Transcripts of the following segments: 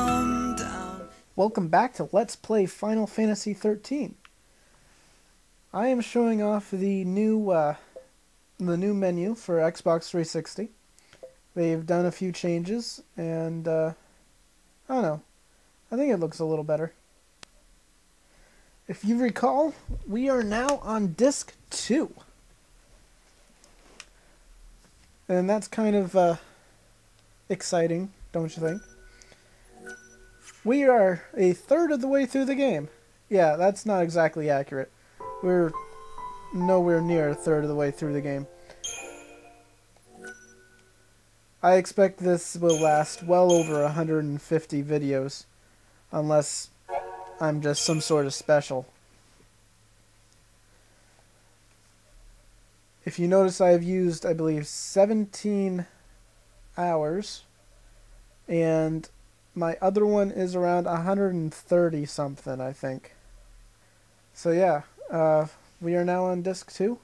come down. Welcome back to Let's Play Final Fantasy XIII. I am showing off the new menu for Xbox 360. They've done a few changes, and I don't know. I think it looks a little better. If you recall, we are now on Disc 2. And that's kind of exciting, don't you think? We are a third of the way through the game. Yeah, that's not exactly accurate. We're nowhere near a third of the way through the game. I expect this will last well over 150 videos, unless I'm just some sort of special. If you notice, I have used, I believe, 17 hours, and my other one is around 130 something, I think. So yeah, we are now on Disc 2.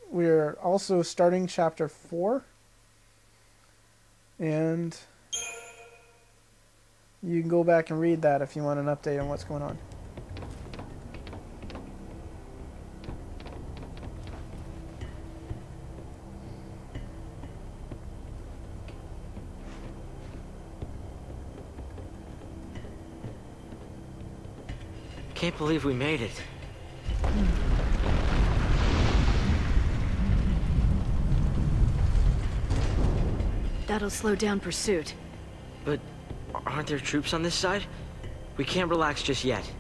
We're also starting Chapter 4, and you can go back and read that if you want an update on what's going on. Can't believe we made it. That'll slow down pursuit. But aren't there troops on this side? We can't relax just yet.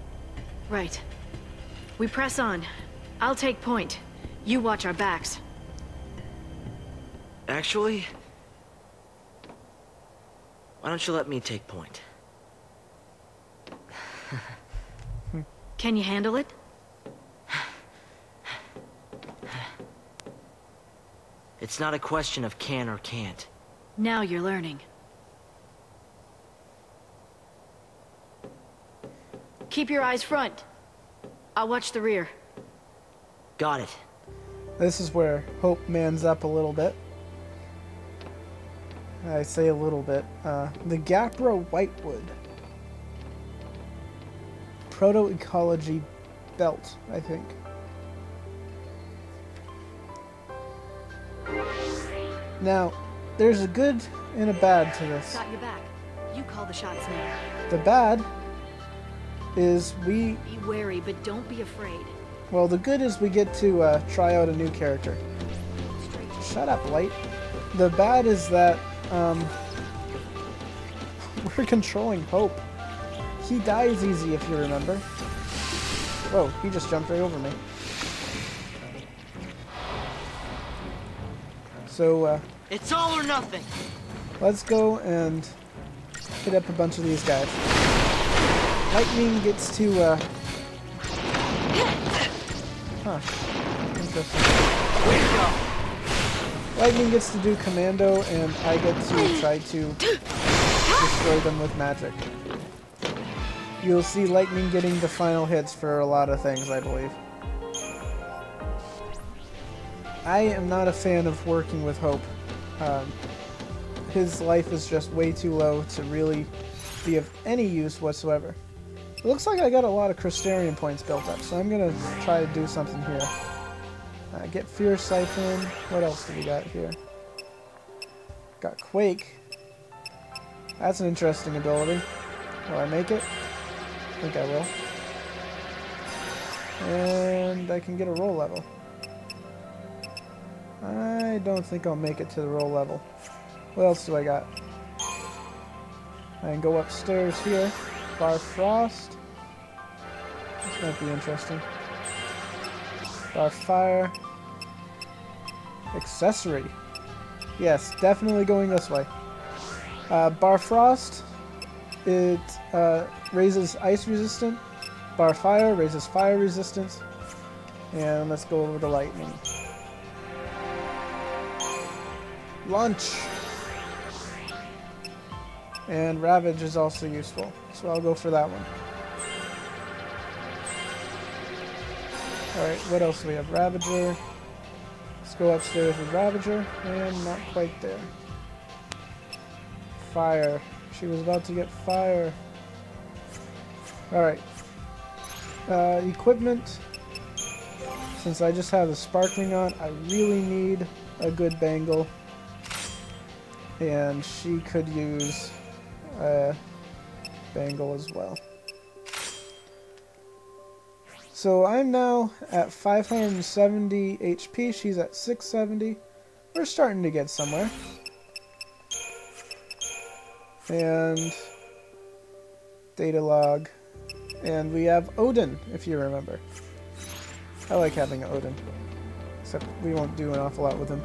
Right. We press on. I'll take point. You watch our backs. Actually, why don't you let me take point? Can you handle it? It's not a question of can or can't. Now you're learning. Keep your eyes front. I'll watch the rear. Got it. This is where Hope mans up a little bit. I say a little bit. The Gapra Whitewood. Proto-ecology belt, I think. Now, there's a good and a bad to this. Got your back. You call the shots now. The bad is Be wary, but don't be afraid. well, the good is we get to try out a new character. Straight. Shut up, Light. The bad is that we're controlling Hope. He dies easy, if you remember. Whoa, he just jumped right over me. So, It's all or nothing. let's go and hit up a bunch of these guys. Lightning gets to, interesting. Way to go. Lightning gets to do commando, and I get to try to destroy them with magic. You'll see Lightning getting the final hits for a lot of things, I believe. I am not a fan of working with Hope. His life is just way too low to really be of any use whatsoever. It looks like I got a lot of Crystarian points built up, so I'm going to try to do something here. Get Fear Siphon. What else do we got here? Got Quake. That's an interesting ability. Will I make it? I think I will. And I can get a roll level. I don't think I'll make it to the roll level. What else do I got? I can go upstairs here. Bar Frost. This might be interesting. Bar Fire. Accessory. Yes, definitely going this way. Bar Frost. It raises ice resistance. Bar Fire raises fire resistance. And let's go over to lightning. Launch! And Ravage is also useful, so I'll go for that one. Alright, what else do we have? Ravager. Let's go upstairs with Ravager, and not quite there. fire. She was about to get fire. Alright. Equipment. Since I just have the sparkling on, I really need a good bangle. And she could use a bangle as well. So I'm now at 570 HP. She's at 670. We're starting to get somewhere. And data log. And we have Odin, if you remember. I like having Odin. Except we won't do an awful lot with him.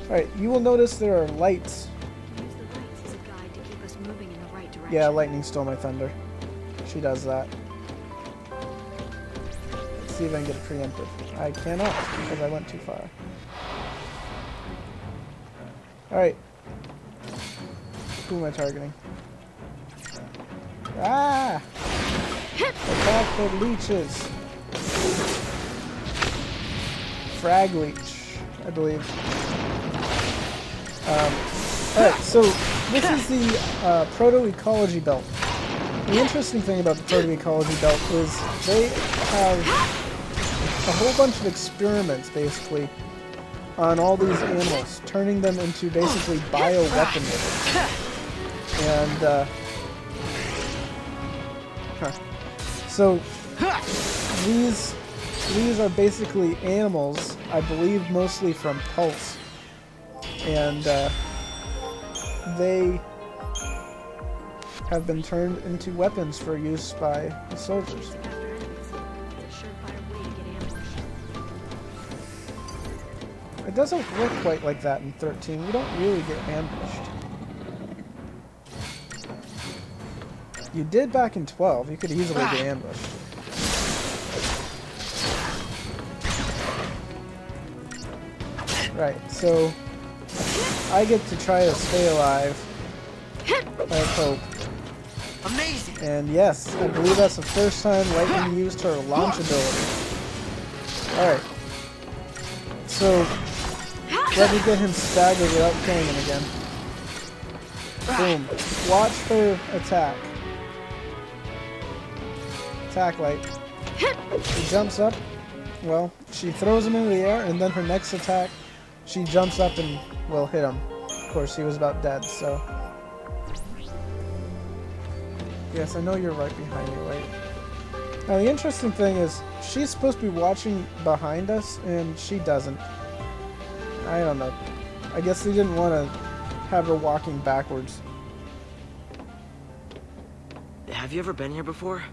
Alright, you will notice there are lights. Use the lights as a guide to keep us moving in the right direction. Yeah, lightning stole my thunder. She does that. Let's see if I can get it preempted. I cannot, because I went too far. Alright. Who am I targeting? Ah! Attack the leeches! Frag leech, I believe. Alright, so this is the proto-ecology belt. The interesting thing about the proto-ecology belt is they have a whole bunch of experiments, basically, on all these animals, turning them into basically bioweaponry. And, so these are basically animals, I believe mostly from Pulse. And, they have been turned into weapons for use by the soldiers. It doesn't look quite like that in 13. We don't really get ambushed. You did back in 12. You could easily get ambushed. Right, so I get to try to stay alive. I hope. Amazing. And yes, I believe that's the first time Lightning used her launch ability. Alright. So, let me get him staggered without killing him again. Boom. Watch her attack. Attack light. She jumps up. Well, she throws him into the air, and then her next attack, she jumps up and will hit him. Of course, he was about dead, so... Yes, I know you're right behind me, right? Now, the interesting thing is, she's supposed to be watching behind us, and she doesn't. I don't know. I guess they didn't want to have her walking backwards. Have you ever been here before?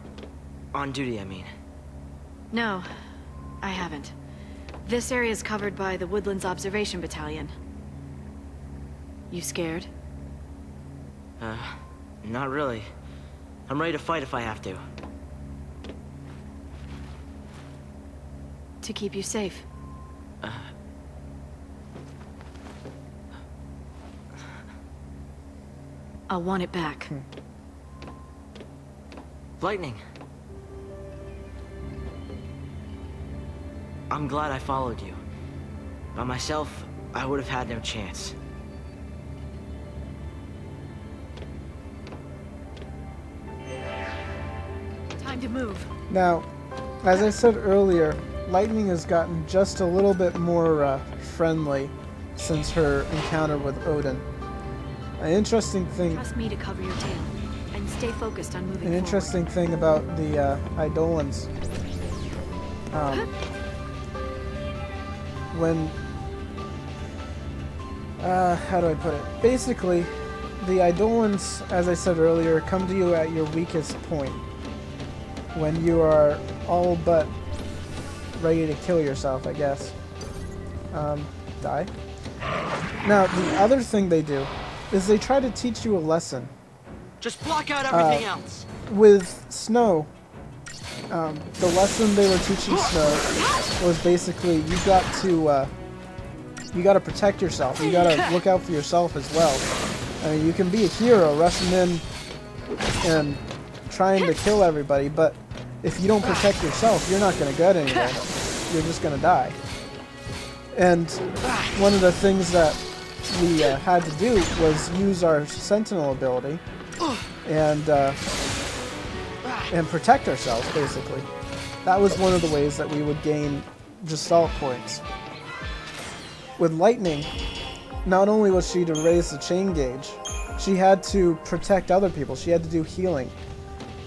On duty, I mean. No, I haven't. This area is covered by the Woodlands Observation Battalion. You scared? Not really. I'm ready to fight if I have to. To keep you safe. I'll want it back. Lightning. I'm glad I followed you. By myself, I would have had no chance. Time to move. Now, as I said earlier, Lightning has gotten just a little bit more friendly since her encounter with Odin. An interesting thing... Trust me to cover your tail, and stay focused on moving An interesting thing about the Eidolons. When... how do I put it? Basically, the Eidolons, as I said earlier, come to you at your weakest point. When you are all but ready to kill yourself, I guess. Die. Now, the other thing they do is they try to teach you a lesson. Just block out everything else. With Snow, the lesson they were teaching Snow was basically you got to protect yourself. You got to look out for yourself as well. I mean, you can be a hero rushing in and trying to kill everybody, but if you don't protect yourself, you're not going to get anywhere. You're just going to die. And one of the things that we had to do was use our Sentinel ability and protect ourselves, basically. That was one of the ways that we would gain Gestalt points. With Lightning, not only was she to raise the chain gauge, she had to protect other people. She had to do healing.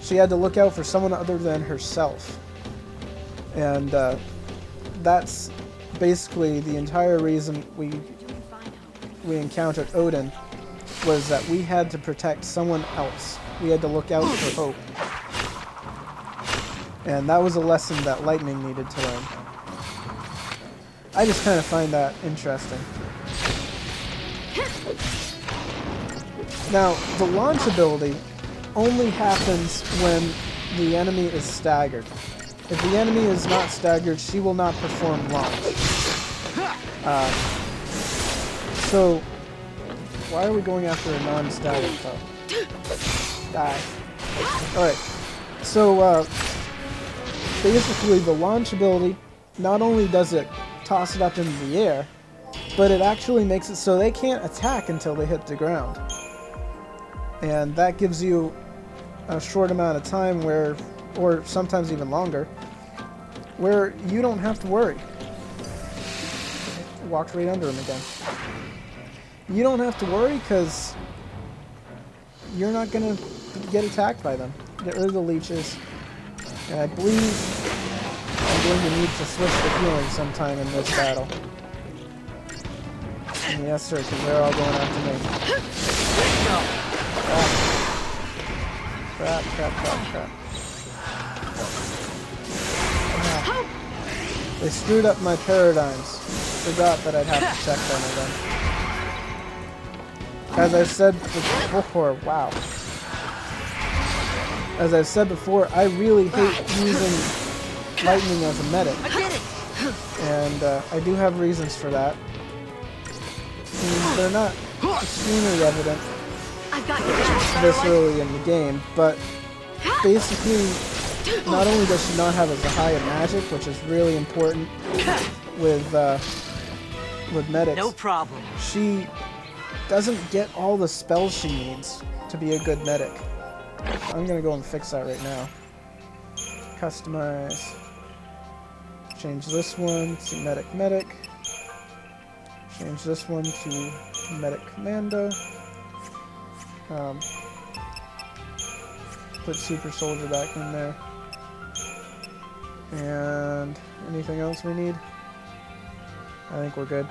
She had to look out for someone other than herself. And that's basically the entire reason we encountered Odin, was that we had to protect someone else. We had to look out for hope. And that was a lesson that Lightning needed to learn. I just kind of find that interesting. Now, the launch ability only happens when the enemy is staggered. If the enemy is not staggered, she will not perform launch. So, why are we going after a non-staggered foe? Die. Alright, so basically the launch ability, not only does it toss it up into the air, but it actually makes it so they can't attack until they hit the ground. And that gives you a short amount of time where, or sometimes even longer, where you don't have to worry. Walked right under him again. You don't have to worry because you're not going to get attacked by them. Get rid of the leeches. And I believe I'm going to need to switch to healing sometime in this battle. And yes, sir, because they're all going after me. Crap, crap, crap, crap. They screwed up my paradigms. Forgot that I'd have to check them again. As I've said before, wow. As I've said before, I really hate using Lightning as a medic. And I do have reasons for that. And they're not extremely evident this early in the game, but basically, not only does she not have as high a magic, which is really important with medics. No problem. She doesn't get all the spells she needs to be a good medic. I'm gonna go and fix that right now. Customize. Change this one to medic. Change this one to medic commando. Put super soldier back in there. And anything else we need? I think we're good.